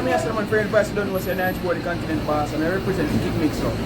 me ask my friend Vice don't know say B0dy continent boss and I represent Kingmixup.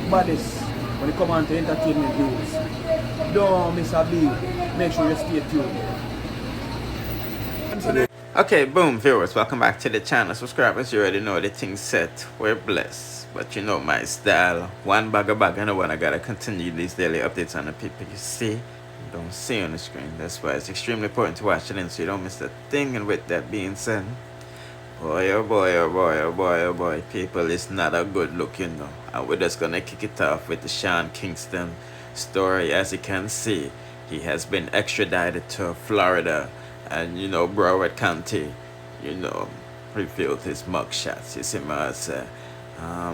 Baddest when it come on to entertainment news. Don't miss a beat. Make sure you stay tuned. Okay, boom, viewers, welcome back to the channel. Subscribers, you already know the thing's set. We're blessed. But you know my style. One bag of bag, and the one I gotta continue these daily updates on the people you see. Don't see on the screen. That's why it's extremely important to watch it in so you don't miss a thing. And with that being said, boy, oh boy, oh boy, oh boy, oh boy, people, it's not a good look, you know. And we're just gonna kick it off with the Sean Kingston story. As you can see, he has been extradited to Florida. And you know, Broward County, you know, revealed his mugshots. You see what I say?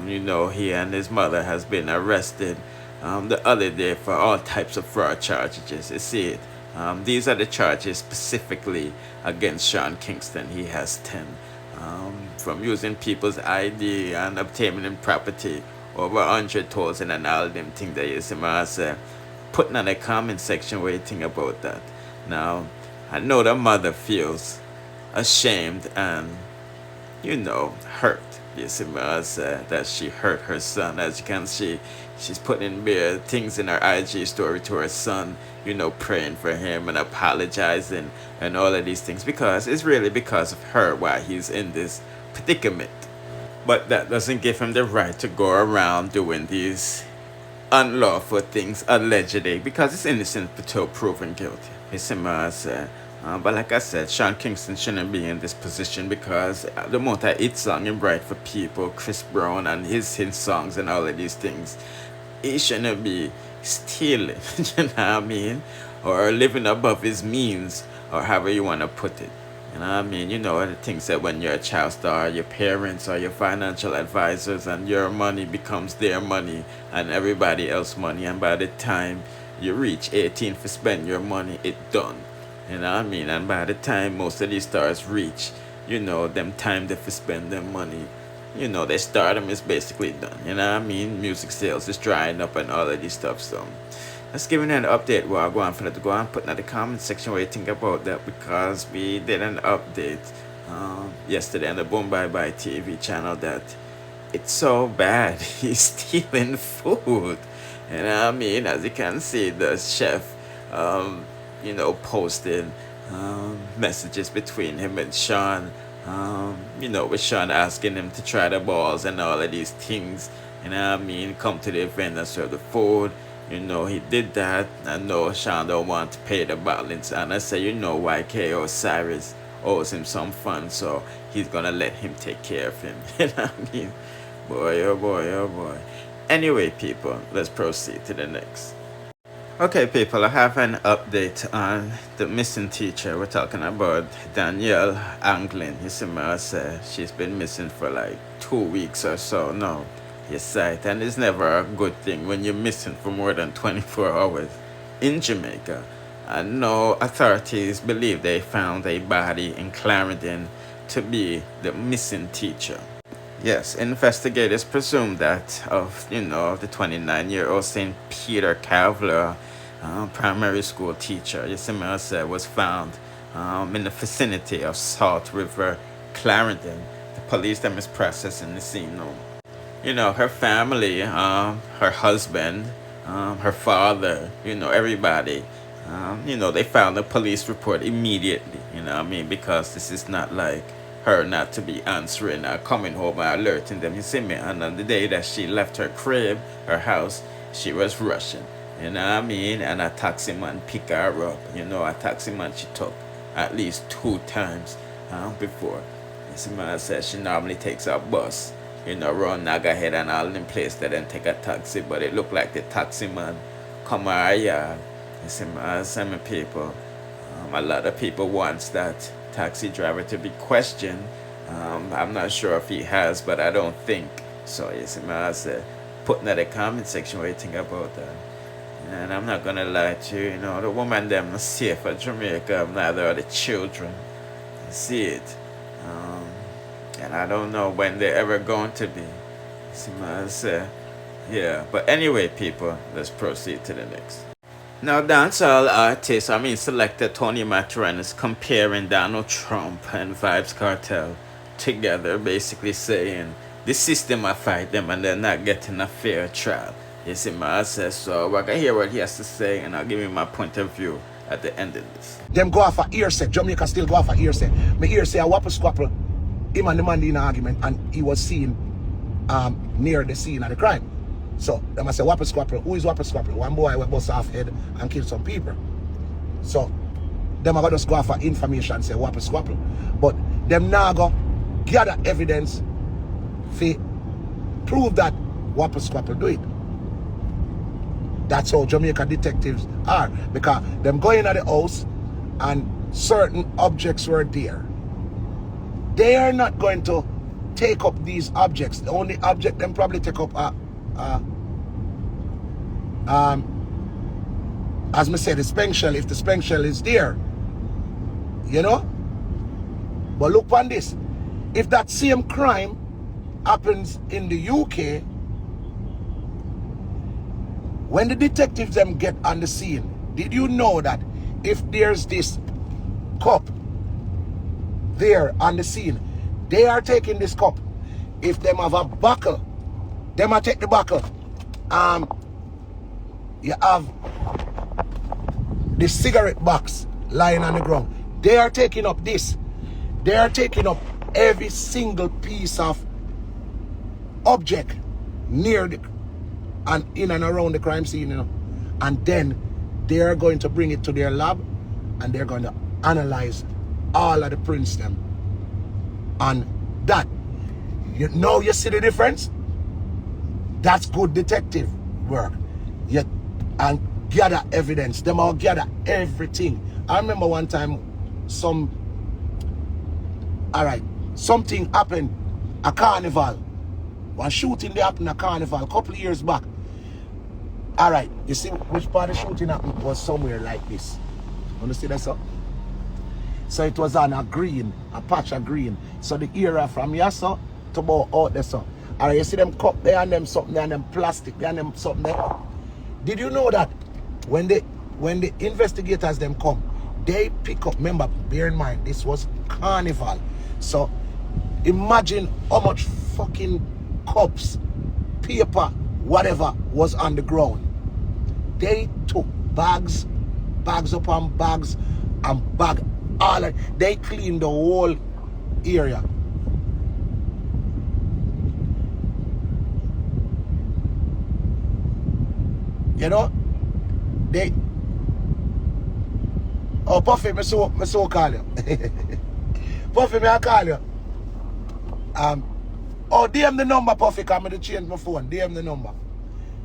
You know, he and his mother has been arrested the other day for all types of fraud charges. You see it? These are the charges specifically against Sean Kingston. He has 10. From using people's ID and obtaining property, over 100,000 and all them things that you see what I say. Putting in the comment section what you think about that. Now, I know the mother feels ashamed and, you know, hurt. You see what I say? That she hurt her son. As you can see, she's putting bare things in her IG story to her son, you know, praying for him and apologizing and all of these things. Because it's really because of her why he's in this predicament. But that doesn't give him the right to go around doing these unlawful things allegedly, because it's innocent until proven guilty. You see what I say? But like I said, Sean Kingston shouldn't be in this position because the amount of hit song and bright for people, Chris Brown and his hit songs and all of these things, he shouldn't be stealing, you know what I mean? Or living above his means, or however you want to put it. You know what I mean? You know, the things that when you're a child star, your parents or your financial advisors, and your money becomes their money and everybody else's money. And by the time you reach 18 for spend your money, it's done. You know what I mean? And by the time most of these stars reach, you know, them time they for spend their money, you know, their stardom is basically done. You know what I mean? Music sales is drying up and all of this stuff. So let's give you an update. Well, I'll go on for that to go on put in the comment section what you think about that, because we did an update yesterday on the B0dy TV channel that it's so bad. He's stealing food. You know what I mean? As you can see, the chef you know, posted messages between him and Sean, you know, with Sean asking him to try the balls and all of these things, you know what I mean, come to the event and serve the food. You know, he did that. I know Sean don't want to pay the balance, and I say, you know, YK Osiris owes him some funds, so he's gonna let him take care of him. You know what I mean? Boy, oh boy, oh boy. Anyway, people, let's proceed to the next. Okay, people, I have an update on the missing teacher. We're talking about Danielle AngLin. You see what I say? She's been missing for like 2 weeks or so now. You sight, and it's never a good thing when you're missing for more than 24 hours in Jamaica. And no authorities believe they found a body in Clarendon to be the missing teacher. Yes, investigators presume that of, you know, the 29-year-old St. Peter Kavler primary school teacher, you see what I said, was found in the vicinity of Salt River, Clarendon. The police them is processing the scene now. You know, her family, her husband, her father, you know, everybody, you know, they filed a police report immediately, you know what I mean, because this is not like her not to be answering or coming home or alerting them, you see me. And on the day that she left her crib, her house, she was rushing, you know what I mean, and a taxi man picked her up. You know, a taxi man she took at least 2 times before. You see me, I said she normally takes a bus, you know, around Nagahead and all them places that then take a taxi, but it looked like the taxi man come her yard. You see me, I said, my people, a lot of people wants that taxi driver to be questioned. I'm not sure if he has, but I don't think so. You see, I said, put in the comment section what you think about that. And I'm not gonna lie to you, you know, the woman them is safe for Jamaica, neither are the children. You see it. And I don't know when they're ever going to be. You see, I said, yeah. But anyway, people, let's proceed to the next. Now, dancehall artist, selector Tony Matterhorn is comparing Donald Trump and Vybz Kartel together, basically saying the system I fight them and they're not getting a fair trial. You see my says so. I can hear what he has to say and I'll give him my point of view at the end of this. Them go off for hearsay. Jamaica still go off for hearsay. Me hearsay a whopper squapper. Him and the man in an argument and he was seen near the scene of the crime. So them I say whopper squapper. Who is whopper squapper? One boy will bust off head and kill some people. So them are gonna just go off for information and say whopper squapper. But them now go gather evidence to prove that whopper squapper do it. That's how Jamaica detectives are, because them go in at the house and certain objects were there. They are not going to take up these objects. The only object them probably take up as me said, the spank shell, if the spank shell is there. You know? But look on this. If that same crime happens in the UK, when the detectives them get on the scene, did you know that if there's this cup there on the scene, they are taking this cup. If them have a buckle, them are take the buckle. You have the cigarette box lying on the ground. They are taking up this. They are taking up every single piece of object near the and in and around the crime scene, you know. And then they are going to bring it to their lab and they're going to analyze all of the prints them. And that, you know, you see the difference? That's good detective work. And gather evidence. Them all gather everything. I remember one time something happened, a carnival. One shooting they happened at Carnival a couple of years back. Alright, you see which part of the shooting happened was somewhere like this. Understand that, sir? So it was on a green, a patch of green. So the area from here, sir, to about out there, sir. Alright, you see them cup there and them something there and them plastic there and them something there. Did you know that when the investigators them come, they pick up, remember, bear in mind, this was Carnival. So imagine how much fucking cups, paper, whatever was on the ground. They took bags upon bags and bag all of, they cleaned the whole area. You know? They oh Puffy, me so call you. Puffy, me I call you. Oh, DM the number, Puffy, come to change my phone. DM the number.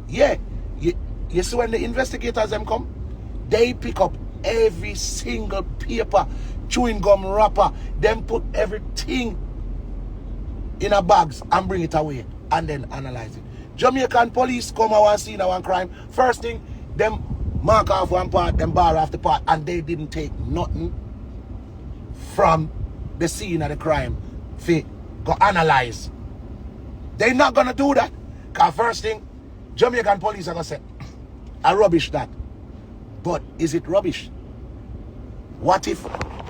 Yeah. You see when the investigators them come, they pick up every single paper, chewing gum wrapper, then put everything in a bags and bring it away and then analyze it. Jamaican police come and one scene of one crime. First thing, them mark off one part, them bar off the part, and they didn't take nothing from the scene of the crime. Go analyze. They're not gonna do that. Cause first thing, Jamaican police are gonna say, I rubbish that. But is it rubbish? What if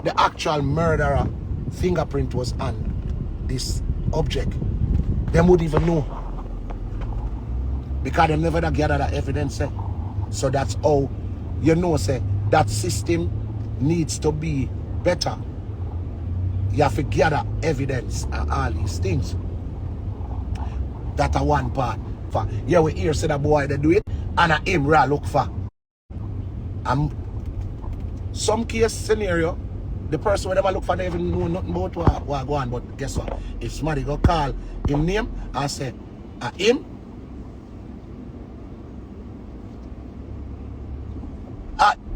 the actual murderer fingerprint was on this object? Them would even know. Because them never gather that evidence. So that's how you know say that system needs to be better. You have to gather evidence and all these things. That's a one part. For yeah, we hear say that boy they do it, and a him raw look for. Some case scenario, the person where they look for, they even know nothing about what go on. But guess what? If somebody go call him name and say, him,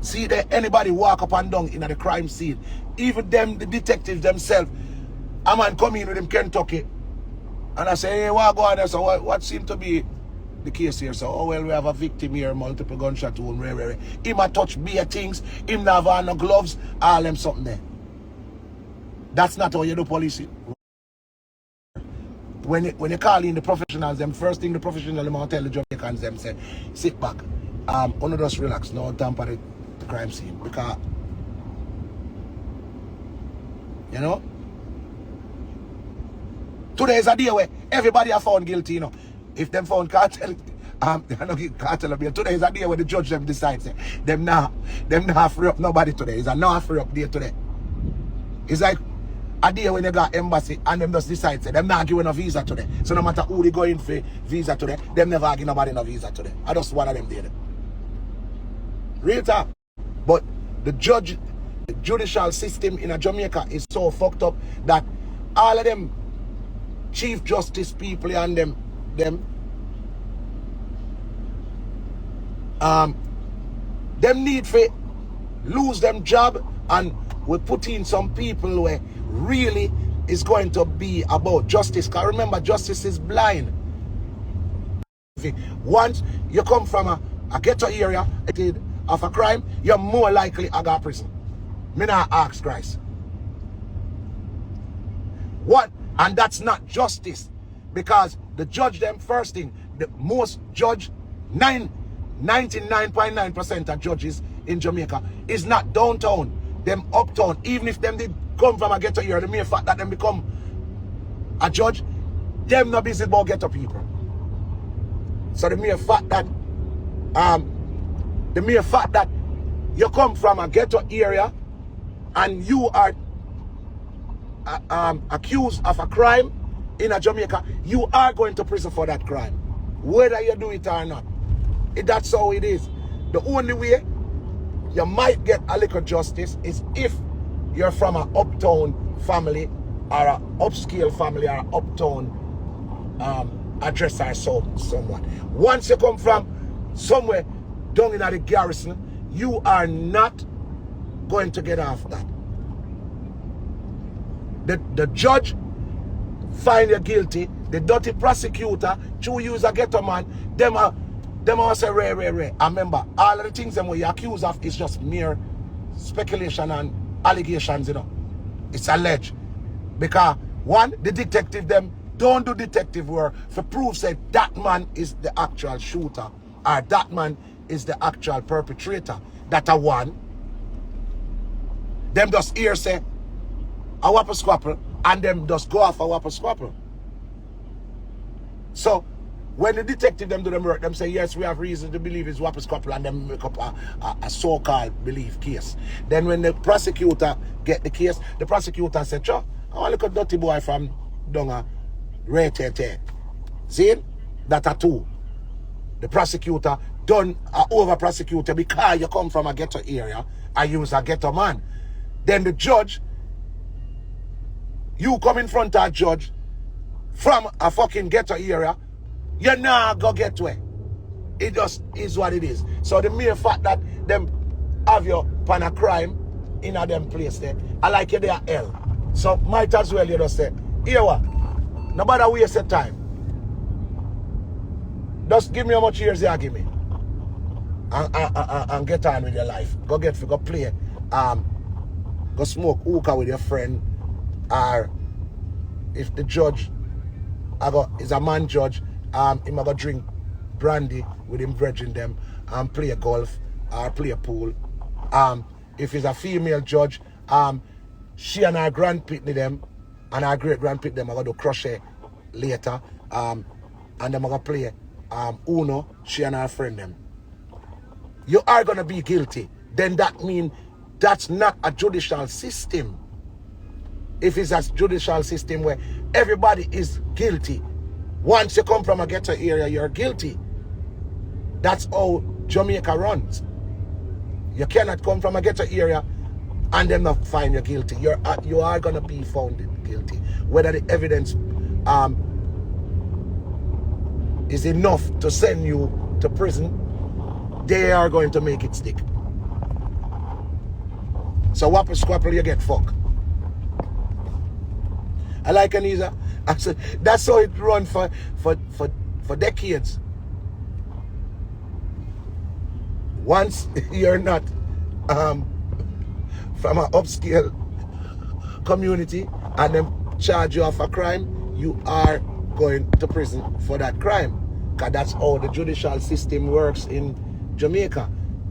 see there anybody walk up and down in the crime scene, even them, the detectives themselves, a man come in with them Kentucky, and I say, hey, what go on there? So what seems to be the case here? So, oh well, we have a victim here, multiple gunshot wound, him a touch beer things, him not have on no gloves, all them something there. That's not how you do police. When you call in the professionals, them first thing the professionals them tell the Jamaicans them say, sit back, only just relax, no tamper the crime scene, because you know Today is a day where everybody are found guilty, you know. If them found Kartel, they don't give Kartel a bail. Today is a day where the judge them decides them not free up nobody today. It's a not free up day today. It's like a day when you got embassy and them just decide say them not giving a visa today. So no matter who they going for visa today, them never give nobody no visa today. I just one of them did it. Real talk. But the judicial system in Jamaica is so fucked up that all of them chief justice people and them need for lose them job, and we put in some people where really is going to be about justice. Because remember, justice is blind. Once you come from a ghetto area of a crime, you're more likely to go to prison. Me not ask Christ. What? And that's not justice. Because the judge them first thing, the most judge, 99.9% of judges in Jamaica is not downtown, them uptown. Even if them did come from a ghetto area, the mere fact that them become a judge, them not busy about ghetto people. So the mere fact that you come from a ghetto area and you are accused of a crime in a Jamaica, you are going to prison for that crime, whether you do it or not. That's how it is. The only way you might get a little justice is if you're from an uptown family or an upscale family or an uptown address or someone. Once you come from somewhere down in the garrison, you are not going to get off that. The judge find you guilty, the dirty prosecutor, true use a ghetto man, them are say rare. And remember, all of the things them what you accused of is just mere speculation and allegations, you know. It's alleged. Because one, the detective them don't do detective work for proof say that man is the actual shooter or that man is the actual perpetrator. That a one. Them just hear say a whopper squapple and them just go off a whopper squapple. So when the detective them do them work, them say yes, we have reason to believe it's whopper squapple, and them make up a so-called belief case. Then when the prosecutor get the case, the prosecutor said, "Sure, I want to look at dirty boy from Donga Rete." See? That a two. The prosecutor done over prosecutor because you come from a ghetto area and use a ghetto man. Then the judge, you come in front of a judge from a fucking ghetto area, you're not gonna get where. It just is what it is. So the mere fact that them have you upon a crime in a them place there, I like you there hell. So might as well you just say, here what? Nobody waste your time. Just give me how much years you give me. And get on with your life. Go play. Go smoke hookah with your friend. Or if the judge is a man judge, he might go drink brandy with him brethren them and play golf or play pool. If he's a female judge, she and her grandpitney them and her great grandpitney them are going to crochet later. And them are going to play Uno, she and her friend them. You are going to be guilty. Then that means that's not a judicial system. If it's a judicial system where everybody is guilty, once you come from a ghetto area, you're guilty. That's how Jamaica runs. You cannot come from a ghetto area and them not find you guilty. You are going to be found guilty. Whether the evidence is enough to send you to prison, they are going to make it stick. So whopper squapple, you get fucked. I like Anisa. I said that's how it run for decades. Once you're not from an upscale community and them charge you of a crime, you are going to prison for that crime. Because that's how the judicial system works in Jamaica.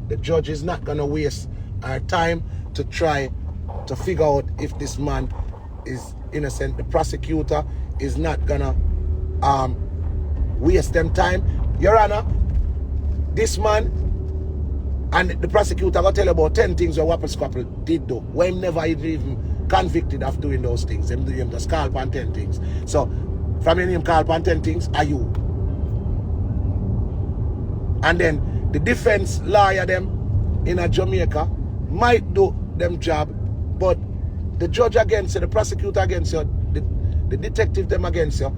The judge is not going to waste our time to try to figure out if this man is innocent. The prosecutor is not gonna waste them time. Your Honor, this man and the prosecutor will tell you about 10 things what Vybz Kartel did do. When never even convicted of doing those things. Them do him just call upon 10 things. So from your name call upon 10 things are you. And then the defense lawyer them in a Jamaica might do them job, but the judge against you, the prosecutor against you, the detective them against you,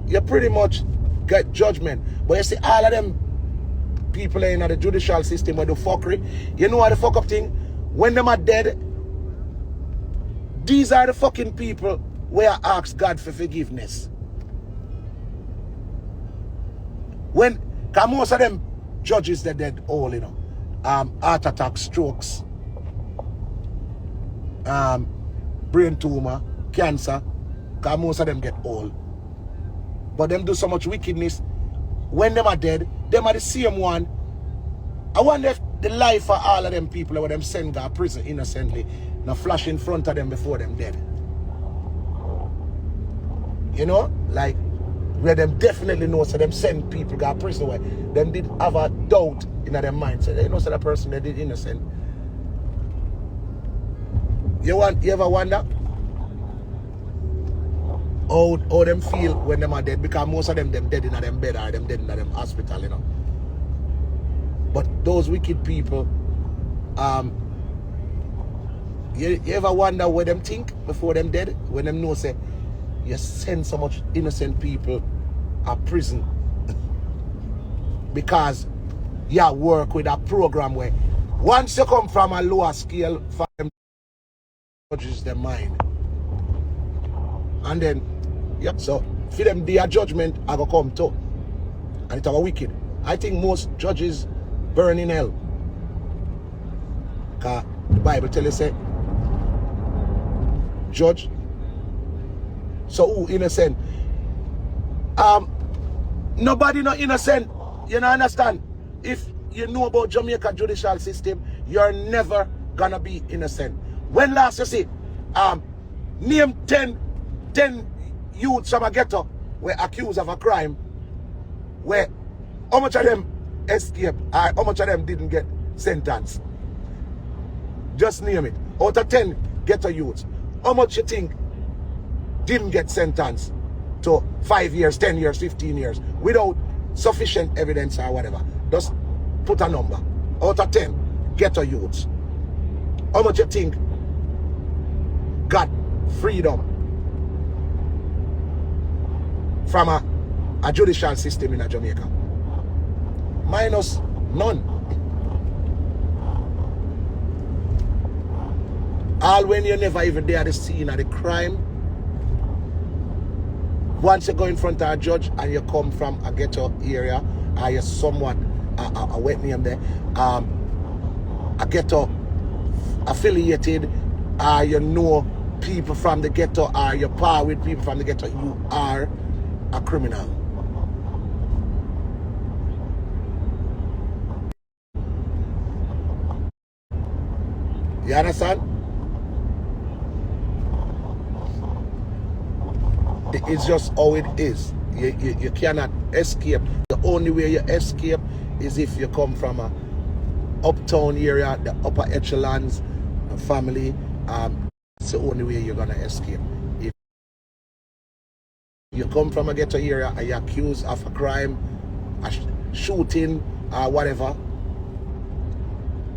you pretty much get judgment. But you see all of them people in the judicial system where the fuckery, you know what the fuck up thing? When them are dead, these are the fucking people where I ask God for forgiveness. When, cause most of them judges they're dead all, you know. Heart attack, strokes, brain tumor, cancer, cause most of them get old. But them do so much wickedness. When them are dead, them are the same one. I wonder if the life of all of them people where them send to prison innocently now flash in front of them before them dead. You know, like where them definitely know so them send people to prison where them did have a doubt in their mind. So they know so that person they did innocent. You ever wonder how them feel when them are dead? Because most of them dead in them bed or them dead in them hospital, you know. But those wicked people, you ever wonder what them think before them dead? When them know say you send so much innocent people to prison because you work with a program where once you come from a lower scale, for them judges their mind. And then, yeah, so for them their judgment I go come too. And it's a wicked. I think most judges burn in hell. Because the Bible tells you say, judge. So who innocent? Nobody not innocent. You know understand? If you know about Jamaica judicial system, you're never gonna be innocent. When last you see name 10 youths from a ghetto were accused of a crime, where how much of them escaped, how much of them didn't get sentenced? Just name it. Out of 10 ghetto youths, how much you think didn't get sentenced to 5 years, 10 years, 15 years without sufficient evidence or whatever? Just put a number. Out of 10 ghetto youths, how much you think got freedom from a judicial system in Jamaica? Minus none. All when you're never even there at the scene of the crime. Once you go in front of a judge and you come from a ghetto area, or you're somewhat a wet name there, a ghetto affiliated, or you know people from the ghetto, or you're par with people from the ghetto, you are a criminal. You understand? It's just how it is. You cannot escape. The only way you escape is if you come from a uptown area, the upper echelons, a family. It's the only way you're gonna escape. If you come from a ghetto area and you're accused of a crime, a shooting, or whatever,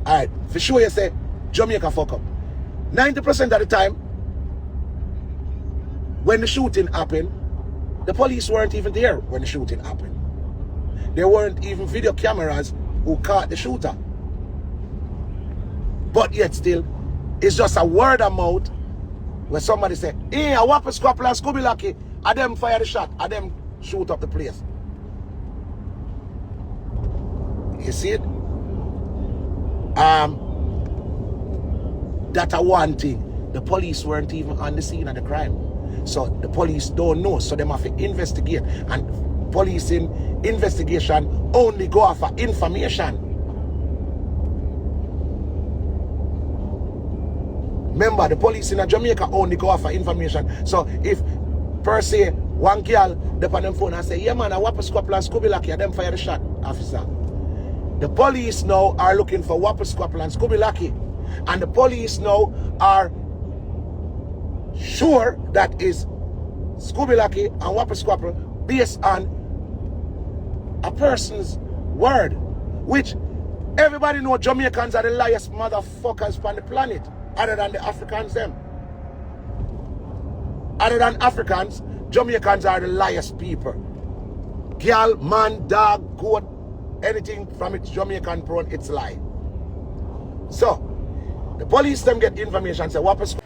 alright, for sure you say Jamaica fuck up. 90% of the time, when the shooting happened, the police weren't even there when the shooting happened. There weren't even video cameras who caught the shooter. But yet still, it's just a word of mouth where somebody say, hey, I want to Vybz Kartel and Scooby Lucky, and them fire the shot, and them shoot up the place. You see it? That's a one thing. The police weren't even on the scene of the crime. So the police don't know, so they have to investigate. And policing investigation only go off for information. Remember, the police in Jamaica only go after information. So if per se one girl dep on them phone and say, yeah man, I whopper squapple and Scooby Lucky, and them fire the shot, officer. The police now are looking for whopper squapple and Scooby Lucky. And the police now are sure that is Scooby Lucky and whopper squapple based on a person's word, which everybody know Jamaicans are the liest motherfuckers on the planet, other than the Africans them. Other than Africans, Jamaicans are the liest people. Girl, man, dog, goat, anything from its Jamaican prone, it's lie. So, the police them get information, say, what was...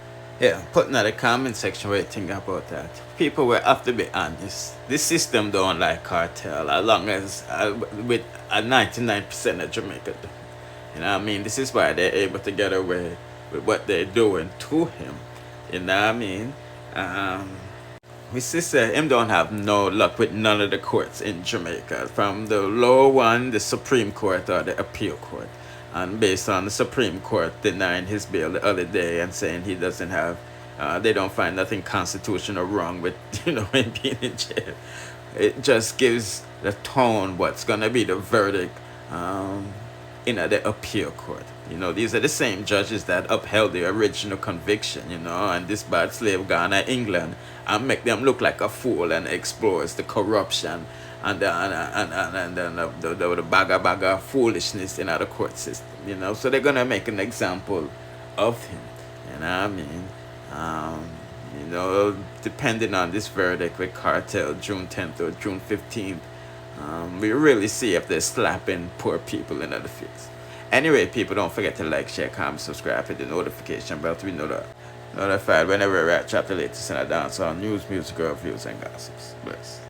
Yeah, put in the comment section what you think about that. People will have to be honest. This system don't like cartel as long as with 99% of Jamaica do. You know what I mean? This is why they're able to get away with what they're doing to him. You know what I mean? We see say him don't have no luck with none of the courts in Jamaica. From the lower one, the Supreme Court or the Appeal Court. And based on the Supreme Court denying his bail the other day and saying he doesn't have, they don't find nothing constitutional wrong with, you know, him being in jail. It just gives the tone what's going to be the verdict in the appeal court. You know, these are the same judges that upheld the original conviction, you know, and this bad slave gone to England and make them look like a fool and explores the corruption and the bagger foolishness in the court system, you know. So they're gonna make an example of him, you know what I mean? You know, depending on this verdict with Kartel, June 10th or June 15th, we really see if they're slapping poor people in the face. Anyway, people, don't forget to like, share, comment, subscribe, hit the notification bell to be notified whenever I drop the latest in a dancehall news, music, reviews, and gossips. Bless.